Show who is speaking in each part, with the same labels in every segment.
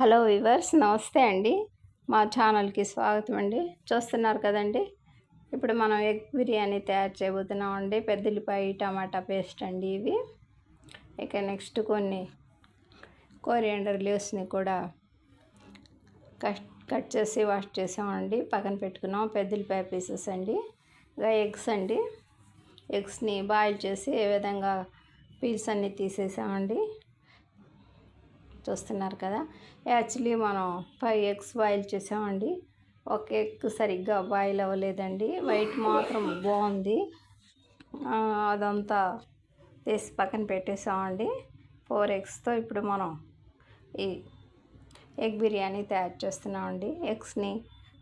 Speaker 1: Hello viewers, నమస్తే అండి. మా ఛానల్కి స్వాగతం అండి. చూస్తున్నారు కదండి, ఇప్పుడు మనం ఎగ్ బిర్యానీ తయారు చేయబోతున్నాం అండి. పెద్దలిపాయ టమాటా పేస్ట్ అండి ఇవి. ఇక నెక్స్ట్ కొన్ని కోరియాండర్ లీవ్స్ని కూడా కట్ చేసి వాష్ చేసామండి, పక్కన పెట్టుకున్నాం. పెద్దలిపాయ పీసెస్ అండి. ఇక ఎగ్స్ అండి, ఎగ్స్ని బాయిల్ చేసి ఏ విధంగా పీల్స్ అన్నీ తీసేసామండి. చూస్తున్నారు కదా, యాక్చువల్లీ మనం 5 ఎగ్స్ బాయిల్ చేసామండి. ఒక ఎగ్ సరిగ్గా బాయిల్ అవ్వలేదండి, వైట్ మాత్రం బాగుంది. అదంతా తీసి పక్కన పెట్టేసామండి. 4 ఎగ్స్తో ఇప్పుడు మనం ఈ ఎగ్ బిర్యానీ తయారు చేస్తున్నామండి. ఎగ్స్ని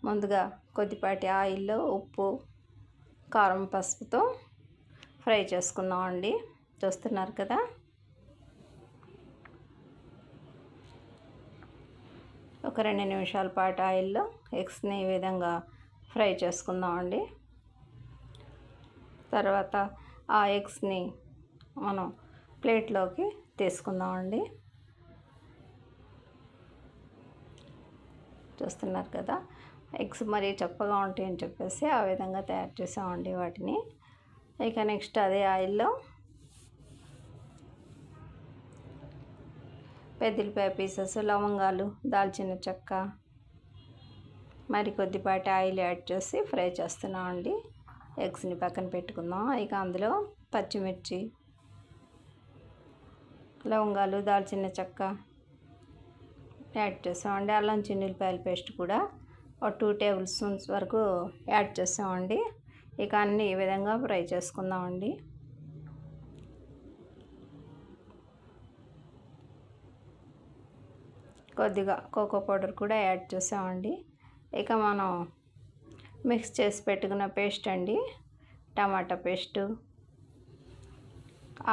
Speaker 1: ముందుగా కొద్దిపాటి ఆయిల్లో ఉప్పు, కారం, పసుపుతో ఫ్రై చేసుకున్నామండి. చూస్తున్నారు కదా, ఒక 2 నిమిషాల పాటు ఆయిల్లో ఎగ్స్ని ఈ విధంగా ఫ్రై చేసుకుందామండి. తర్వాత ఆ ఎగ్స్ని మనం ప్లేట్లోకి తీసుకుందామండి. చూస్తున్నారు కదా, ఎగ్స్ మరీ చప్పగా ఉంటాయని చెప్పేసి ఆ విధంగా తయారు చేసామండి వాటిని. ఇక నెక్స్ట్ అదే ఆయిల్లో పెద్దలిపాయ పీసెస్, లవంగాలు, దాల్చిన చెక్క, మరి కొద్దిపాటి ఆయిల్ యాడ్ చేసి ఫ్రై చేస్తున్నామండి. ఎగ్స్ని పక్కన పెట్టుకుందాం. ఇక అందులో పచ్చిమిర్చి, లవంగాలు, దాల్చిన చెక్క యాడ్ చేసామండి. అల్లం చిన్నులపాయల పేస్ట్ కూడా ఒక 2 టేబుల్ స్పూన్స్ వరకు యాడ్ చేసామండి. ఇక అన్నీ ఈ విధంగా ఫ్రై చేసుకుందామండి. కొద్దిగా కోకో పౌడర్ కూడా యాడ్ చేసామండి. ఇక మనం మిక్స్ చేసి పెట్టుకున్న పేస్ట్ అండి, టమాటా పేస్టు,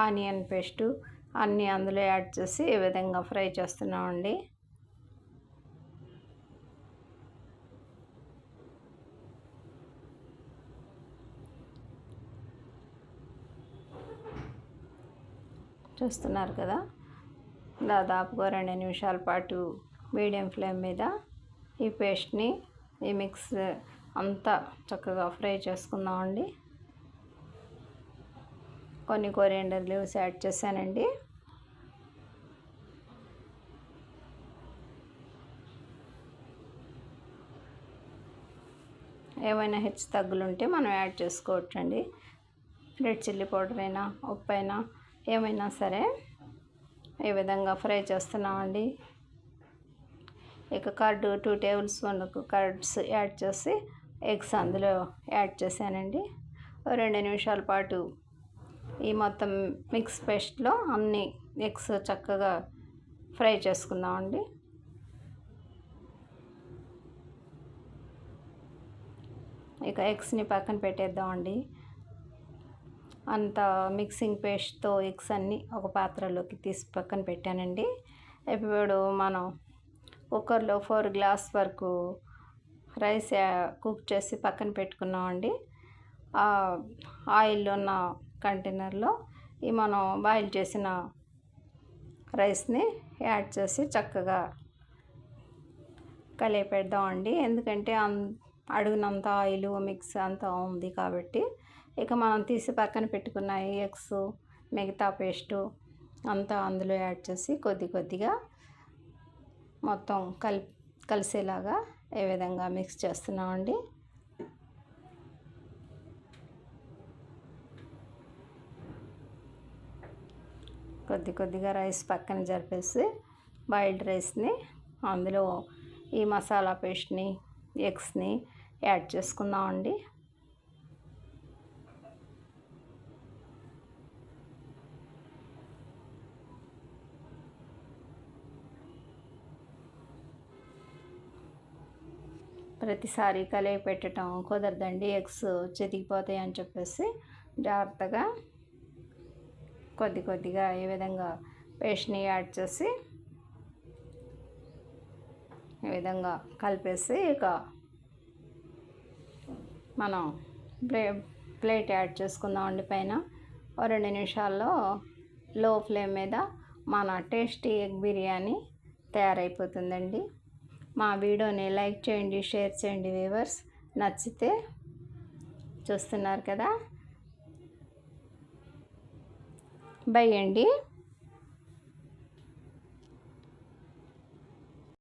Speaker 1: ఆనియన్ పేస్టు అన్నీ అందులో యాడ్ చేసి ఈ విధంగా ఫ్రై చేస్తున్నామండి. చూస్తున్నారు కదా, దాదాపుగా 2 నిమిషాల పాటు మీడియం ఫ్లేమ్ మీద ఈ పేస్ట్ని, ఈ మిక్స్ అంతా చక్కగా ఫ్రై చేసుకుందామండి. కొన్ని కొరియాండర్ లీవ్స్ యాడ్ చేశానండి. ఏమైనా హెచ్చు తగ్గులుంటే మనం యాడ్ చేసుకోవచ్చండి. రెడ్ చిల్లీ పౌడర్ అయినా, ఉప్పు అయినా, ఏమైనా సరే ఈ విధంగా ఫ్రై చేస్తున్నామండి. ఇక కర్డ్ 2 టేబుల్ స్పూన్లకు కర్డ్స్ యాడ్ చేసి ఎగ్స్ అందులో యాడ్ చేశానండి. 2 నిమిషాల పాటు ఈ మొత్తం మిక్స్ పేస్ట్లో అన్ని ఎగ్స్ చక్కగా ఫ్రై చేసుకుందామండి. ఇక ఎగ్స్ని పక్కన పెట్టేద్దామండి. అంత మిక్సింగ్ పేస్ట్తో ఎగ్స్ అన్నీ ఒక పాత్రలోకి తీసి పక్కన పెట్టానండి. ఇప్పుడు మనం కుక్కర్లో 4 గ్లాస్ వరకు రైస్ కుక్ చేసి పక్కన పెట్టుకున్నామండి. ఆయిల్ ఉన్న కంటైనర్లో ఈ మనం బాయిల్ చేసిన రైస్ని యాడ్ చేసి చక్కగా కలిపెడదామండి. ఎందుకంటే అడుగునంత ఆయిల్ మిక్స్ అంతా ఉంది కాబట్టి. ఇక మనం తీసి పక్కన పెట్టుకున్న ఎగ్స్, మిగతా పేస్టు అంతా అందులో యాడ్ చేసి కొద్ది కొద్దిగా మొత్తం కలిసేలాగా ఏ విధంగా మిక్స్ చేస్తున్నామండి. కొద్ది కొద్దిగా రైస్ పక్కన జరిపేసి బాయిల్డ్ రైస్ని అందులో ఈ మసాలా పేస్ట్ని, ఎగ్స్ని యాడ్ చేసుకుందామండి. ప్రతిసారి కలిపి పెట్టడం కుదరదండి, ఎగ్స్ చెతికిపోతాయి అని చెప్పేసి జాగ్రత్తగా కొద్ది కొద్దిగా ఈ విధంగా పేస్ట్ని యాడ్ చేసి ఈ విధంగా కలిపేసి ఇక మనం ప్లేట్ యాడ్ చేసుకుందామండి. పైన 2 నిమిషాల్లో లో ఫ్లేమ్ మీద మన టేస్టీ ఎగ్ బిర్యానీ తయారైపోతుందండి. మా వీడియోని లైక్ చేయండి, షేర్ చేయండి వ్యూవర్స్. నచ్చితే చూస్తున్నారు కదా. బై అండి.